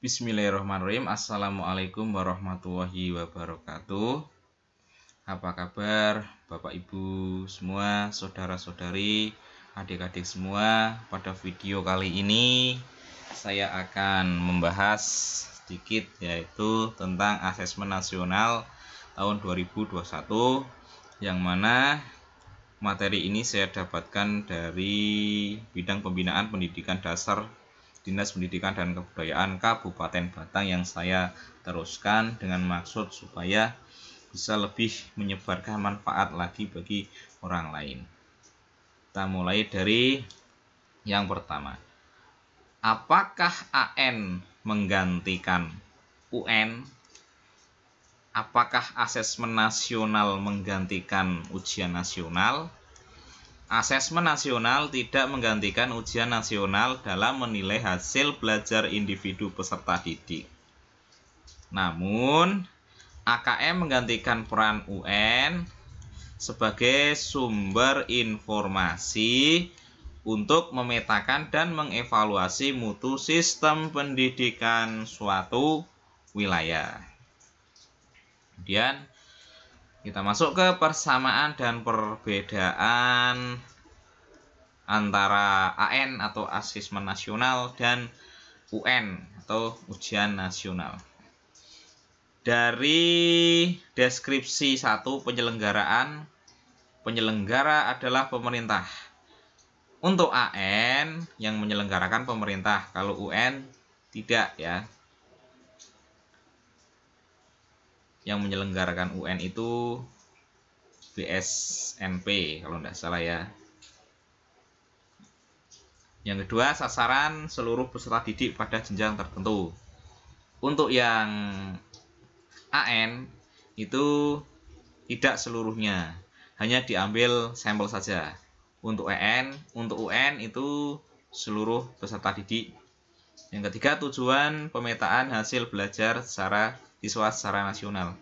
Bismillahirrahmanirrahim. Assalamualaikum warahmatullahi wabarakatuh. Apa kabar Bapak Ibu semua, saudara-saudari, adik-adik semua? Pada video kali ini saya akan membahas sedikit yaitu tentang asesmen nasional tahun 2021, yang mana materi ini saya dapatkan dari bidang pembinaan pendidikan dasar Dinas Pendidikan dan Kebudayaan Kabupaten Batang, yang saya teruskan dengan maksud supaya bisa lebih menyebarkan manfaat lagi bagi orang lain. Kita mulai dari yang pertama. Apakah AN menggantikan UN? Apakah asesmen nasional menggantikan ujian nasional? Asesmen nasional tidak menggantikan ujian nasional dalam menilai hasil belajar individu peserta didik. Namun, AKM menggantikan peran UN sebagai sumber informasi untuk memetakan dan mengevaluasi mutu sistem pendidikan suatu wilayah. Kemudian kita masuk ke persamaan dan perbedaan antara AN atau asesmen nasional dan UN atau ujian nasional. Dari deskripsi 1, penyelenggara adalah pemerintah. Untuk AN yang menyelenggarakan pemerintah, kalau UN tidak ya. Yang menyelenggarakan UN itu BSNP kalau tidak salah ya. Yang kedua, sasaran seluruh peserta didik pada jenjang tertentu. Untuk yang AN itu tidak seluruhnya, hanya diambil sampel saja. Untuk UN itu seluruh peserta didik. Yang ketiga, tujuan pemetaan hasil belajar siswa secara nasional.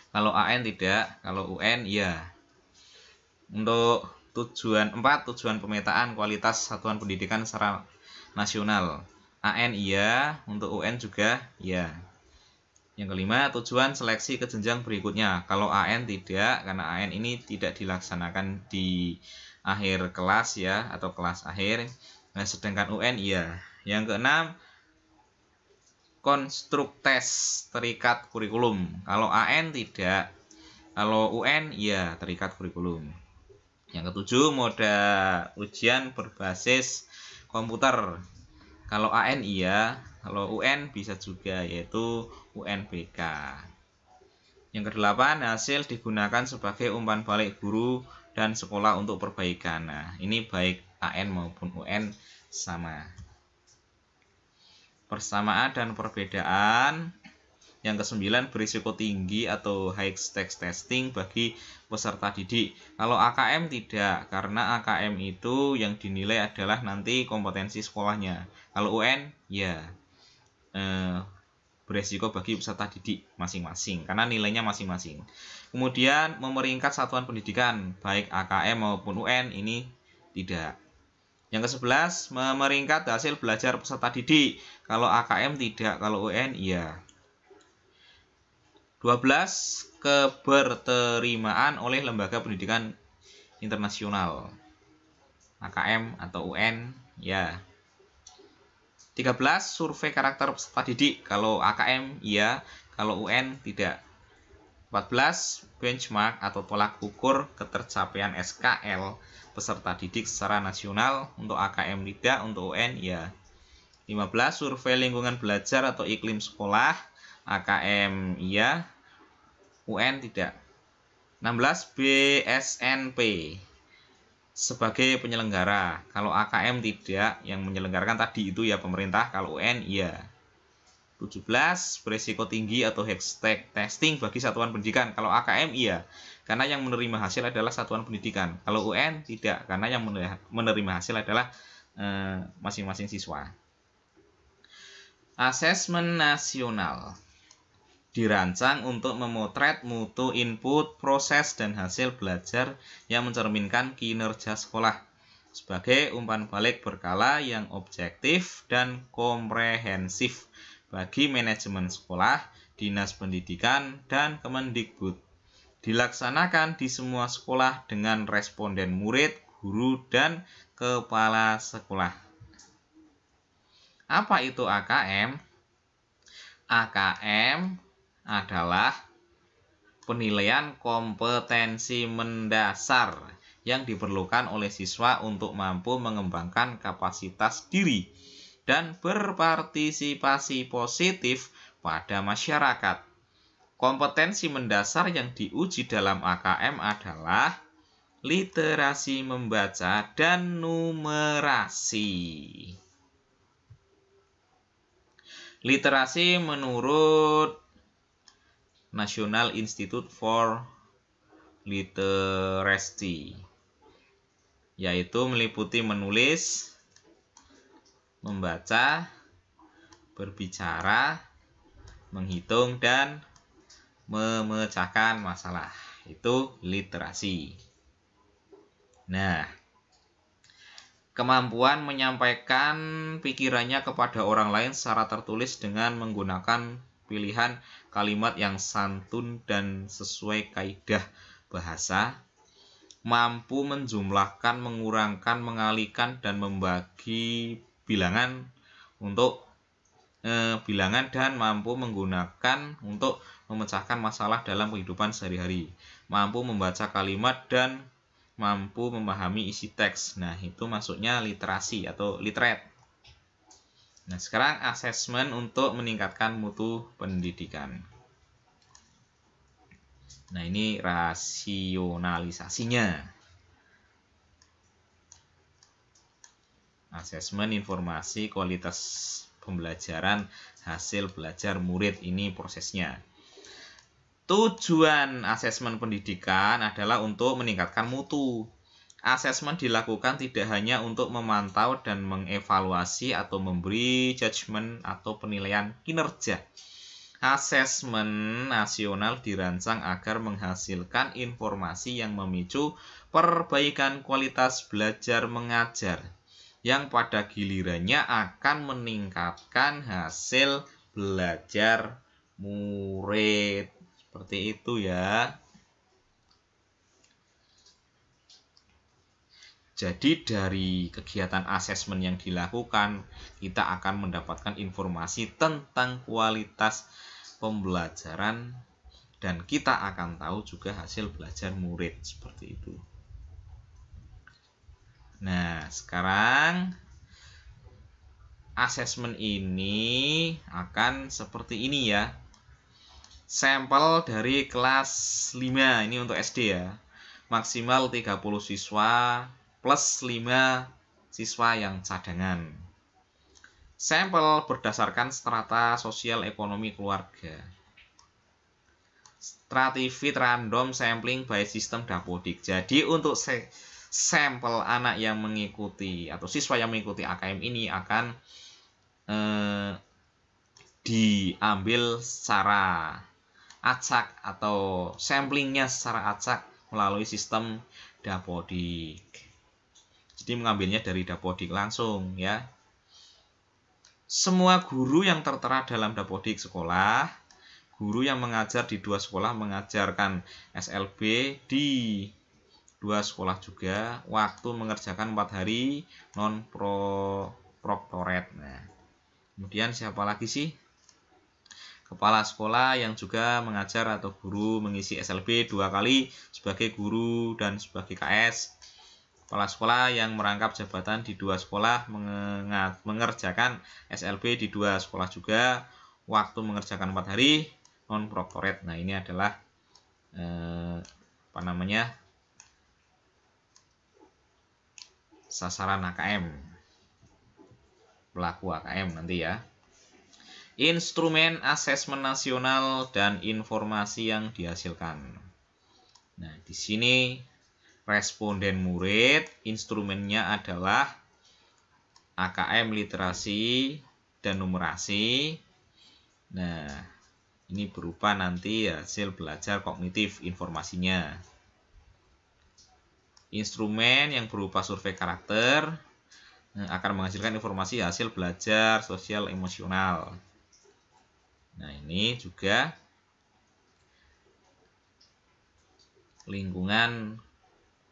Kalau AN tidak, kalau UN ya. Untuk tujuan pemetaan kualitas satuan pendidikan secara nasional. AN iya, untuk UN juga ya. Yang kelima, tujuan seleksi ke jenjang berikutnya. Kalau AN tidak, karena AN ini tidak dilaksanakan di akhir kelas ya, atau kelas akhir. Nah, sedangkan UN iya. Yang keenam, konstruk tes terikat kurikulum. Kalau AN tidak, kalau UN ya terikat kurikulum. Yang ketujuh, moda ujian berbasis komputer. Kalau AN iya, kalau UN bisa juga, yaitu UNBK. Yang kedelapan, hasil digunakan sebagai umpan balik guru dan sekolah untuk perbaikan. Nah, ini baik AN maupun UN sama. Persamaan dan perbedaan. Yang kesembilan, berisiko tinggi atau high stakes testing bagi peserta didik. Kalau AKM tidak, karena AKM itu yang dinilai adalah nanti kompetensi sekolahnya. Kalau UN ya berisiko bagi peserta didik masing-masing, karena nilainya masing-masing. Kemudian memeringkat satuan pendidikan, baik AKM maupun UN ini tidak. Yang ke-11, memeringkat hasil belajar peserta didik. Kalau AKM tidak, kalau UN iya. 12, keberterimaan oleh lembaga pendidikan internasional. AKM atau UN ya. 13, survei karakter peserta didik. Kalau AKM iya, kalau UN tidak. 14, benchmark atau tolak ukur ketercapaian SKL peserta didik secara nasional. Untuk AKM tidak, untuk UN ya. 15, survei lingkungan belajar atau iklim sekolah. AKM iya, UN tidak. 16, BSNP sebagai penyelenggara. Kalau AKM tidak, yang menyelenggarakan tadi itu ya pemerintah. Kalau UN iya. 17, berisiko tinggi atau high stakes testing bagi satuan pendidikan. Kalau AKM iya, karena yang menerima hasil adalah satuan pendidikan. Kalau UN tidak, karena yang menerima hasil adalah masing-masing siswa. Asesmen nasional dirancang untuk memotret mutu input, proses, dan hasil belajar yang mencerminkan kinerja sekolah sebagai umpan balik berkala yang objektif dan komprehensif bagi manajemen sekolah, Dinas Pendidikan, dan Kemendikbud. Dilaksanakan di semua sekolah dengan responden murid, guru, dan kepala sekolah. Apa itu AKM? AKM adalah penilaian kompetensi mendasar yang diperlukan oleh siswa untuk mampu mengembangkan kapasitas diri dan berpartisipasi positif pada masyarakat. Kompetensi mendasar yang diuji dalam AKM adalah literasi membaca dan numerasi. Literasi menurut National Institute for Literacy, yaitu meliputi menulis, membaca, berbicara, menghitung, dan memecahkan masalah. Itu literasi. Nah, kemampuan menyampaikan pikirannya kepada orang lain secara tertulis dengan menggunakan pilihan kalimat yang santun dan sesuai kaidah bahasa, mampu menjumlahkan, mengurangkan, mengalihkan, dan membagi bilangan dan mampu menggunakan untuk memecahkan masalah dalam kehidupan sehari-hari, mampu membaca kalimat dan mampu memahami isi teks. Nah, itu masuknya literasi atau literate. Nah, sekarang asesmen untuk meningkatkan mutu pendidikan. Nah, ini rasionalisasinya. Asesmen informasi kualitas pembelajaran hasil belajar murid, ini prosesnya. Tujuan asesmen pendidikan adalah untuk meningkatkan mutu. Asesmen dilakukan tidak hanya untuk memantau dan mengevaluasi atau memberi judgement atau penilaian kinerja. Asesmen nasional dirancang agar menghasilkan informasi yang memicu perbaikan kualitas belajar mengajar, yang pada gilirannya akan meningkatkan hasil belajar murid. Seperti itu ya. Jadi dari kegiatan asesmen yang dilakukan, kita akan mendapatkan informasi tentang kualitas pembelajaran dan kita akan tahu juga hasil belajar murid, seperti itu. Nah, sekarang asesmen ini akan seperti ini ya. Sampel dari kelas 5, ini untuk SD ya. Maksimal 30 siswa plus 5 siswa yang cadangan. Sampel berdasarkan strata sosial ekonomi keluarga. Stratified random sampling by system Dapodik. Jadi untuk sampel anak yang mengikuti atau siswa yang mengikuti AKM ini akan diambil secara acak atau samplingnya secara acak melalui sistem Dapodik. Jadi mengambilnya dari Dapodik langsung ya. Semua guru yang tertera dalam Dapodik sekolah, guru yang mengajar di 2 sekolah mengajarkan SLB di 2 sekolah juga, waktu mengerjakan 4 hari, non-proktoret. Nah, kemudian siapa lagi sih? Kepala sekolah yang juga mengajar atau guru mengisi SLB 2 kali sebagai guru dan sebagai KS. Kepala sekolah yang merangkap jabatan di 2 sekolah mengerjakan SLB di 2 sekolah juga, waktu mengerjakan 4 hari, non-proktoret. Nah, ini adalah sasaran AKM, pelaku AKM nanti ya. Instrumen asesmen nasional dan informasi yang dihasilkan. Nah, di sini responden murid, instrumennya adalah AKM literasi dan numerasi. Nah, ini berupa nanti hasil belajar kognitif informasinya. Instrumen yang berupa survei karakter akan menghasilkan informasi hasil belajar sosial emosional. Nah, ini juga lingkungan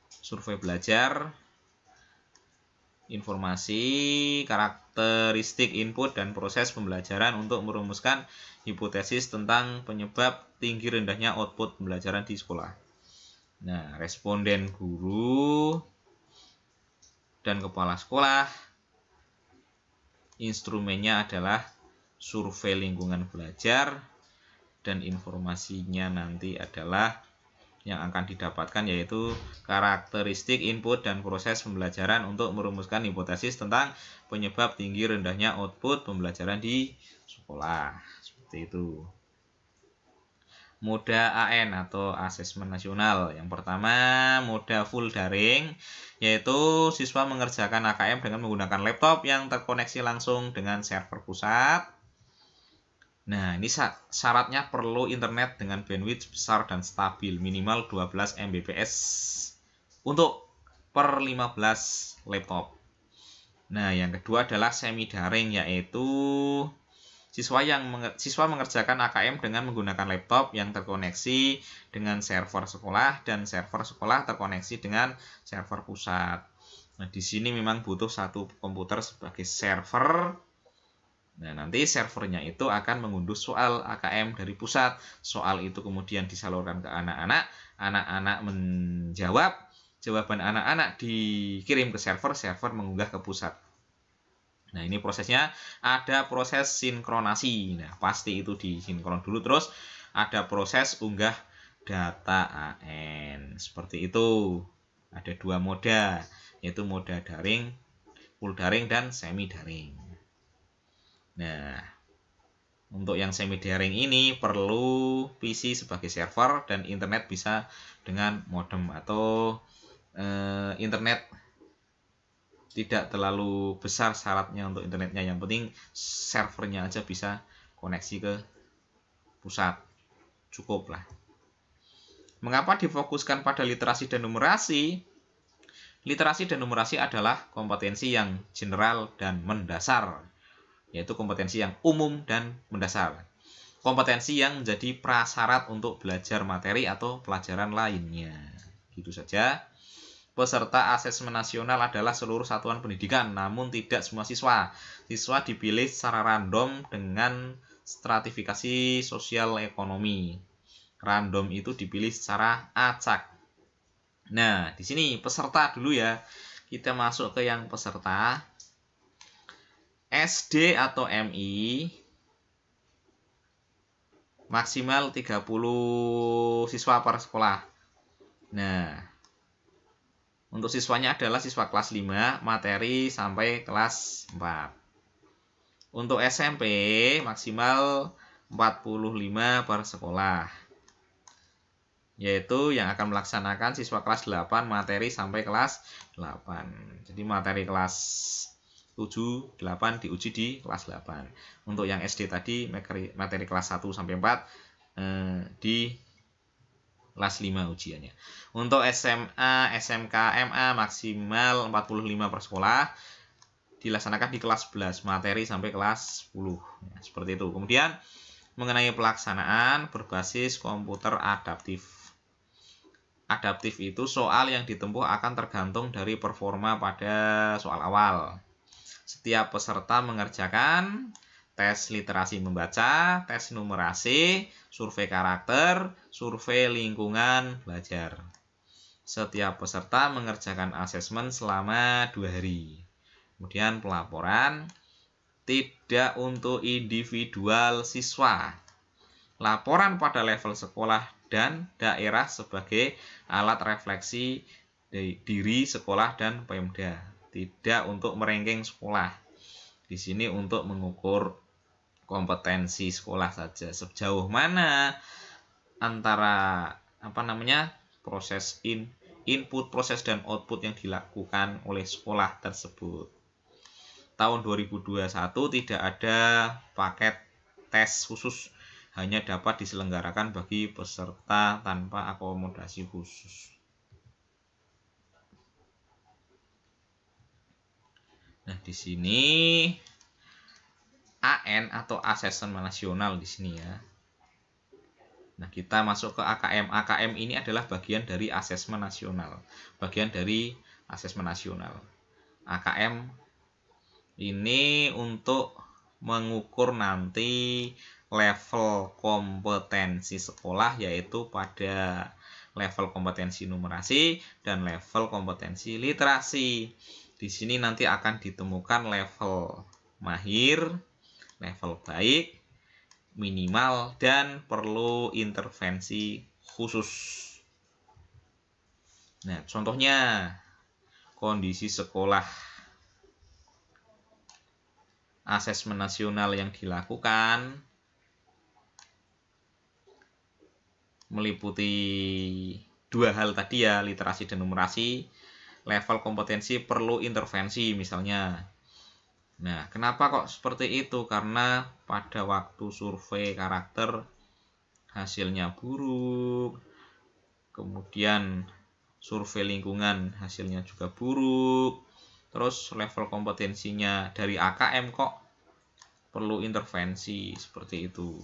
survei belajar, informasi, karakteristik input dan proses pembelajaran untuk merumuskan hipotesis tentang penyebab tinggi rendahnya output pembelajaran di sekolah. Nah, responden guru dan kepala sekolah. Instrumennya adalah survei lingkungan belajar dan informasinya nanti adalah yang akan didapatkan yaitu karakteristik input dan proses pembelajaran untuk merumuskan hipotesis tentang penyebab tinggi rendahnya output pembelajaran di sekolah. Seperti itu. Moda AN atau asesmen nasional. Yang pertama, moda full daring, yaitu siswa mengerjakan AKM dengan menggunakan laptop yang terkoneksi langsung dengan server pusat. Nah, ini syaratnya perlu internet dengan bandwidth besar dan stabil, minimal 12 Mbps untuk per 15 laptop. Nah, yang kedua adalah semi daring, yaitu siswa mengerjakan AKM dengan menggunakan laptop yang terkoneksi dengan server sekolah dan server sekolah terkoneksi dengan server pusat. Nah, di sini memang butuh satu komputer sebagai server. Nah, nanti servernya itu akan mengunduh soal AKM dari pusat. Soal itu kemudian disalurkan ke anak-anak. Anak-anak menjawab. Jawaban anak-anak dikirim ke server. Server mengunggah ke pusat. Nah, ini prosesnya. Ada proses sinkronasi. Nah, pasti itu disinkron dulu. Terus ada proses unggah data AN. Seperti itu. Ada dua moda. Yaitu moda daring, full daring, dan semi daring. Nah, untuk yang semi daring ini perlu PC sebagai server dan internet bisa dengan modem atau internet tidak terlalu besar syaratnya untuk internetnya. Yang penting servernya aja bisa koneksi ke pusat. Cukup lah. Mengapa difokuskan pada literasi dan numerasi? Literasi dan numerasi adalah kompetensi yang general dan mendasar, yaitu kompetensi yang umum dan mendasar. Kompetensi yang menjadi prasyarat untuk belajar materi atau pelajaran lainnya. Gitu saja. Peserta asesmen nasional adalah seluruh satuan pendidikan, namun tidak semua siswa. Siswa dipilih secara random dengan stratifikasi sosial ekonomi. Random itu dipilih secara acak. Nah, di sini peserta dulu ya. Kita masuk ke yang peserta. SD atau MI maksimal 30 siswa per sekolah. Nah, untuk siswanya adalah siswa kelas 5, materi sampai kelas 4. Untuk SMP maksimal 45 per sekolah, yaitu yang akan melaksanakan siswa kelas 8, materi sampai kelas 8. Jadi materi kelas 7, 8 diuji di kelas 8. Untuk yang SD tadi materi kelas 1 sampai 4 di kelas 5 ujiannya. Untuk SMA, SMK, MA maksimal 45 per sekolah, dilaksanakan di kelas 11, materi sampai kelas 10. Ya, seperti itu. Kemudian mengenai pelaksanaan berbasis komputer adaptif. Adaptif itu soal yang ditempuh akan tergantung dari performa pada soal awal. Setiap peserta mengerjakan tes literasi membaca, tes numerasi, survei karakter, survei lingkungan belajar. Setiap peserta mengerjakan asesmen selama 2 hari. Kemudian pelaporan tidak untuk individual siswa. Laporan pada level sekolah dan daerah sebagai alat refleksi diri sekolah dan Pemda. Tidak untuk meranking sekolah. Di sini untuk mengukur kompetensi sekolah saja. Sejauh mana antara proses input, proses dan output yang dilakukan oleh sekolah tersebut. Tahun 2021 tidak ada paket tes khusus, hanya dapat diselenggarakan bagi peserta tanpa akomodasi khusus. Nah, di sini AN atau asesmen nasional di sini ya. Nah, kita masuk ke AKM. AKM ini adalah bagian dari asesmen nasional. AKM ini untuk mengukur nanti level kompetensi sekolah, yaitu pada level kompetensi numerasi dan level kompetensi literasi. Di sini nanti akan ditemukan level mahir, level baik, minimal, dan perlu intervensi khusus. Nah, contohnya kondisi sekolah. Asesmen nasional yang dilakukan meliputi dua hal tadi ya, literasi dan numerasi. Level kompetensi perlu intervensi misalnya. Nah, kenapa kok seperti itu? Karena pada waktu survei karakter hasilnya buruk, kemudian survei lingkungan hasilnya juga buruk, terus level kompetensinya dari AKM kok perlu intervensi seperti itu.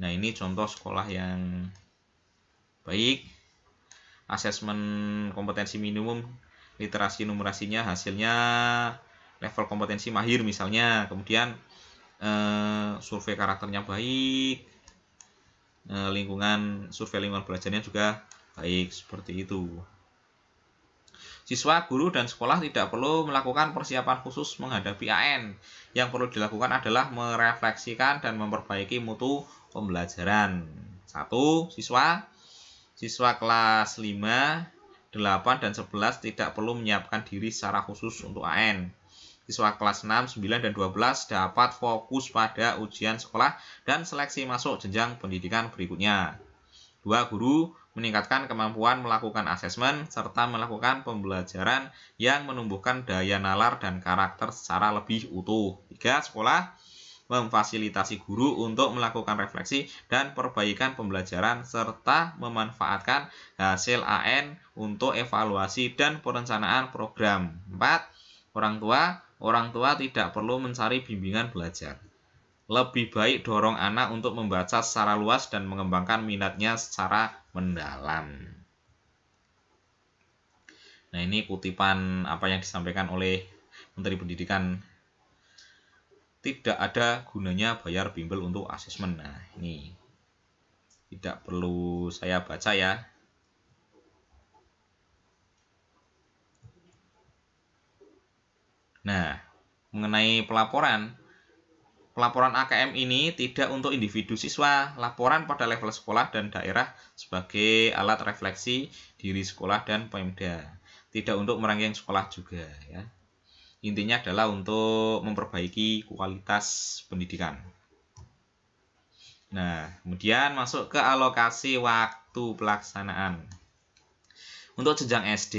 Nah, ini contoh sekolah yang baik. Asesmen kompetensi minimum, literasi numerasinya hasilnya level kompetensi mahir misalnya, kemudian survei karakternya baik, survei lingkungan belajarnya juga baik, seperti itu. Siswa, guru, dan sekolah tidak perlu melakukan persiapan khusus menghadapi AN. Yang perlu dilakukan adalah merefleksikan dan memperbaiki mutu pembelajaran. 1. Siswa kelas 5, 8, dan 11 tidak perlu menyiapkan diri secara khusus untuk AN. Siswa kelas 6, 9, dan 12 dapat fokus pada ujian sekolah dan seleksi masuk jenjang pendidikan berikutnya. 2. Guru meningkatkan kemampuan melakukan asesmen serta melakukan pembelajaran yang menumbuhkan daya nalar dan karakter secara lebih utuh. 3. Sekolah memfasilitasi guru untuk melakukan refleksi dan perbaikan pembelajaran serta memanfaatkan hasil AN untuk evaluasi dan perencanaan program. 4. Orang tua tidak perlu mencari bimbingan belajar. Lebih baik dorong anak untuk membaca secara luas dan mengembangkan minatnya secara mendalam. Nah, ini kutipan apa yang disampaikan oleh Menteri Pendidikan. Tidak ada gunanya bayar bimbel untuk asesmen. Nah, ini tidak perlu saya baca ya. Nah, mengenai pelaporan AKM ini tidak untuk individu siswa. Laporan pada level sekolah dan daerah sebagai alat refleksi diri sekolah dan Pemda. Tidak untuk merangking sekolah juga ya. Intinya adalah untuk memperbaiki kualitas pendidikan. Nah, kemudian masuk ke alokasi waktu pelaksanaan. Untuk jenjang SD,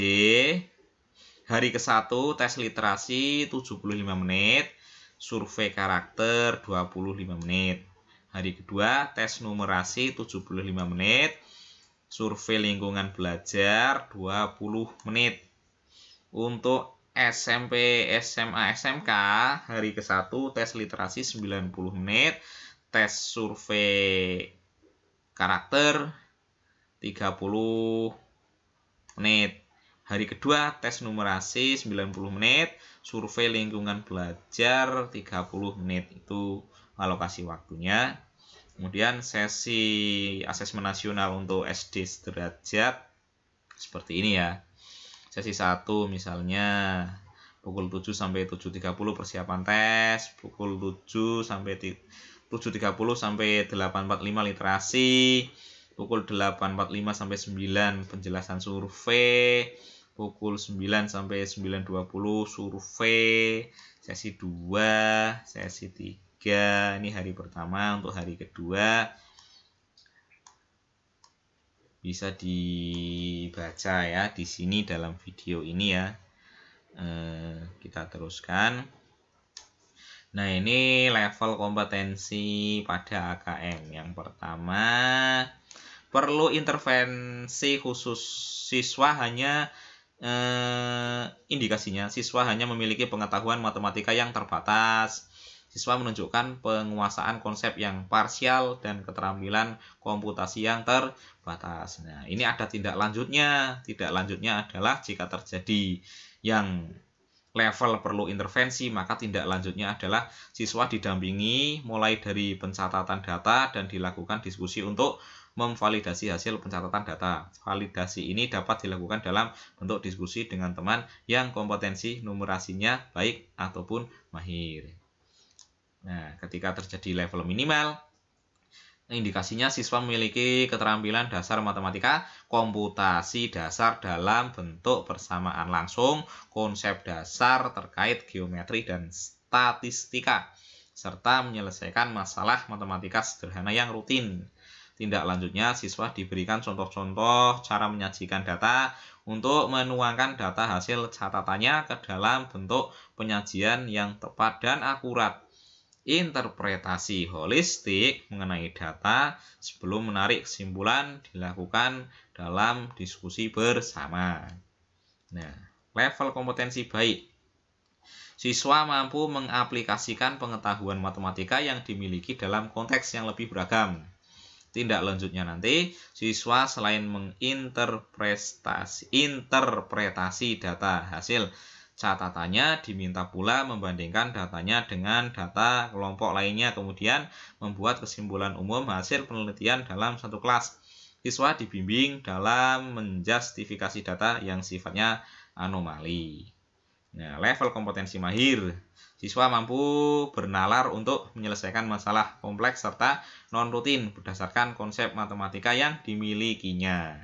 hari ke-1 tes literasi 75 menit, survei karakter 25 menit. Hari kedua tes numerasi 75 menit, survei lingkungan belajar 20 menit. Untuk SMP, SMA, SMK, hari ke-1 tes literasi 90 menit, tes survei karakter 30 menit. Hari kedua tes numerasi 90 menit, survei lingkungan belajar 30 menit. Itu alokasi waktunya. Kemudian sesi asesmen nasional untuk SD sederajat seperti ini ya. Sesi 1 misalnya pukul 7 sampai 7.30 persiapan tes, pukul 7 sampai 7.30 sampai 8.45 literasi, pukul 8.45 sampai 9 penjelasan survei, pukul 9 sampai 9.20 survei, sesi 2, sesi 3, ini hari pertama. Untuk hari kedua bisa dibaca ya di sini dalam video ini ya. Kita teruskan. Nah, ini level kompetensi pada AKM. Yang pertama, perlu intervensi khusus. Siswa hanya indikasinya, siswa hanya memiliki pengetahuan matematika yang terbatas. siswa menunjukkan penguasaan konsep yang parsial dan keterampilan komputasi yang terbatas. Nah, ini ada tindak lanjutnya. Tindak lanjutnya adalah jika terjadi yang level perlu intervensi, maka tindak lanjutnya adalah siswa didampingi mulai dari pencatatan data dan dilakukan diskusi untuk memvalidasi hasil pencatatan data. Validasi ini dapat dilakukan dalam bentuk diskusi dengan teman yang kompetensi numerasinya baik ataupun mahir. Nah, ketika terjadi level minimal, indikasinya siswa memiliki keterampilan dasar matematika, komputasi dasar dalam bentuk persamaan langsung, konsep dasar terkait geometri dan statistika, serta menyelesaikan masalah matematika sederhana yang rutin. Tindak lanjutnya, siswa diberikan contoh-contoh cara menyajikan data untuk menuangkan data hasil catatannya ke dalam bentuk penyajian yang tepat dan akurat. Interpretasi holistik mengenai data sebelum menarik kesimpulan dilakukan dalam diskusi bersama. Nah, level kompetensi baik. Siswa mampu mengaplikasikan pengetahuan matematika yang dimiliki dalam konteks yang lebih beragam. Tindak lanjutnya nanti, siswa selain menginterpretasi data hasil catatannya, diminta pula membandingkan datanya dengan data kelompok lainnya, kemudian membuat kesimpulan umum hasil penelitian dalam satu kelas. Siswa dibimbing dalam menjustifikasi data yang sifatnya anomali. Nah, level kompetensi mahir. Siswa mampu bernalar untuk menyelesaikan masalah kompleks serta non-rutin berdasarkan konsep matematika yang dimilikinya.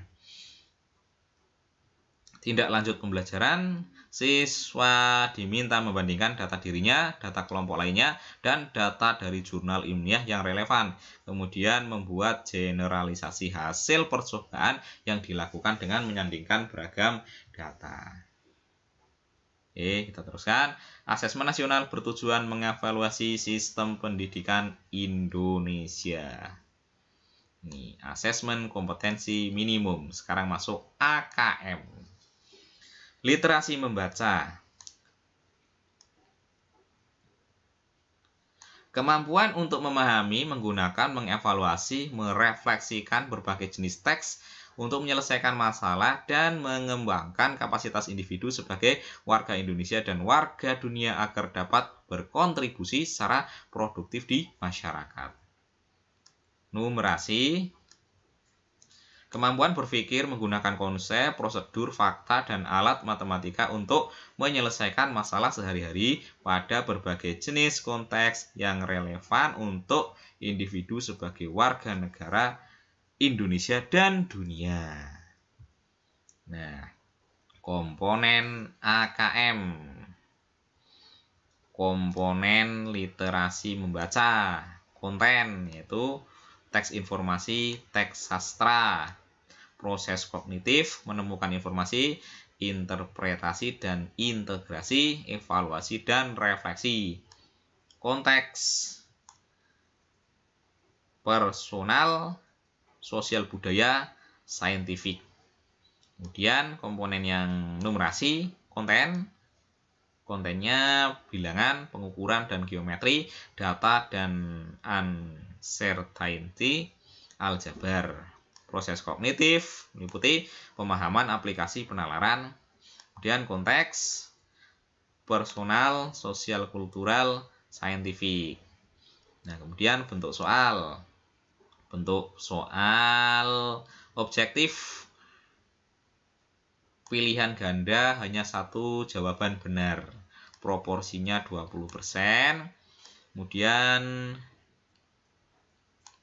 Tindak lanjut pembelajaran, siswa diminta membandingkan data dirinya, data kelompok lainnya, dan data dari jurnal ilmiah yang relevan. Kemudian membuat generalisasi hasil percobaan yang dilakukan dengan menyandingkan beragam data. Oke, kita teruskan. Asesmen nasional bertujuan mengevaluasi sistem pendidikan Indonesia. Ini asesmen kompetensi minimum. Sekarang masuk AKM. Literasi membaca. Kemampuan untuk memahami, menggunakan, mengevaluasi, merefleksikan berbagai jenis teks untuk menyelesaikan masalah dan mengembangkan kapasitas individu sebagai warga Indonesia dan warga dunia agar dapat berkontribusi secara produktif di masyarakat. Numerasi. Kemampuan berpikir menggunakan konsep, prosedur, fakta, dan alat matematika untuk menyelesaikan masalah sehari-hari pada berbagai jenis konteks yang relevan untuk individu sebagai warga negara Indonesia dan dunia. Nah, komponen AKM. Komponen literasi membaca. Konten yaitu teks informasi, teks sastra. Proses kognitif, menemukan informasi, interpretasi dan integrasi, evaluasi dan refleksi. Konteks personal, sosial budaya, saintifik. Kemudian komponen yang numerasi, kontennya bilangan, pengukuran dan geometri, data dan uncertainty, aljabar. Proses kognitif meliputi pemahaman aplikasi penalaran. Kemudian konteks personal, sosial kultural, saintifik. Nah, kemudian bentuk soal. Bentuk soal objektif, pilihan ganda hanya satu jawaban benar, proporsinya 20%. Kemudian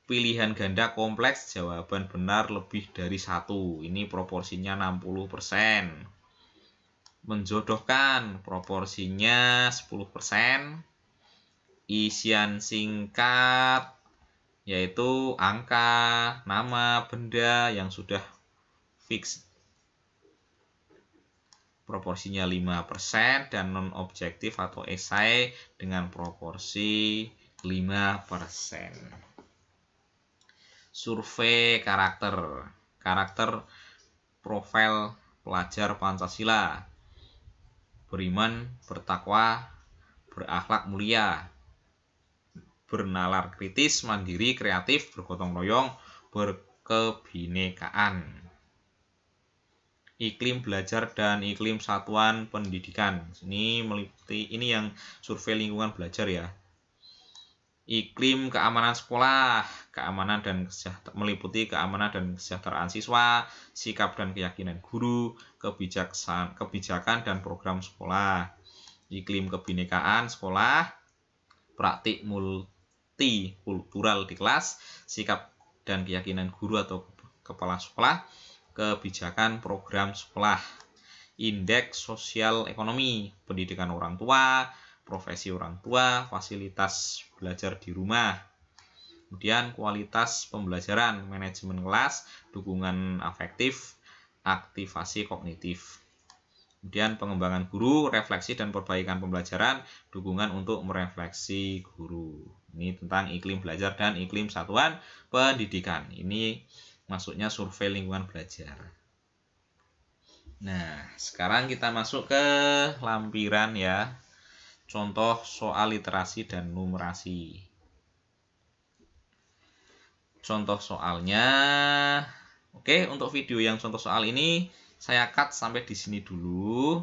pilihan ganda kompleks, jawaban benar lebih dari satu, ini proporsinya 60%. Menjodohkan, proporsinya 10%. Isian singkat yaitu angka, nama, benda yang sudah fix, proporsinya 5%, dan non-objektif atau esai dengan proporsi 5%. Survei karakter profil pelajar Pancasila, beriman, bertakwa, berakhlak mulia. bernalar kritis, mandiri, kreatif, bergotong royong, berkebinekaan. Iklim belajar dan iklim satuan pendidikan. Ini meliputi, ini yang survei lingkungan belajar ya. Iklim keamanan sekolah, keamanan dan meliputi keamanan dan kesejahteraan siswa, sikap dan keyakinan guru, kebijakan dan program sekolah. Iklim kebinekaan sekolah, praktik multikultural di kelas, sikap dan keyakinan guru atau kepala sekolah, kebijakan program sekolah. Indeks sosial ekonomi, pendidikan orang tua, profesi orang tua, fasilitas belajar di rumah. Kemudian kualitas pembelajaran, manajemen kelas, dukungan afektif, aktivasi kognitif. Kemudian pengembangan guru, refleksi dan perbaikan pembelajaran, dukungan untuk merefleksi guru. Ini tentang iklim belajar dan iklim satuan pendidikan. Ini masuknya survei lingkungan belajar. Nah, sekarang kita masuk ke lampiran ya. Contoh soal literasi dan numerasi. Contoh soalnya. Oke, untuk video yang contoh soal ini saya cut sampai di sini dulu.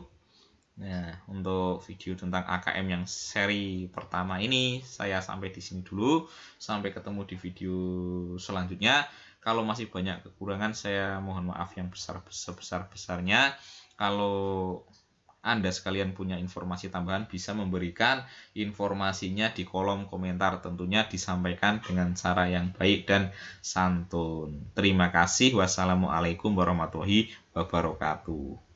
Nah, untuk video tentang AKM yang seri pertama ini saya sampai di sini dulu. Sampai ketemu di video selanjutnya. Kalau masih banyak kekurangan saya mohon maaf yang besar-besarnya. Kalau Anda sekalian punya informasi tambahan bisa memberikan informasinya di kolom komentar. Tentunya disampaikan dengan cara yang baik dan santun. Terima kasih. Wassalamualaikum warahmatullahi wabarakatuh.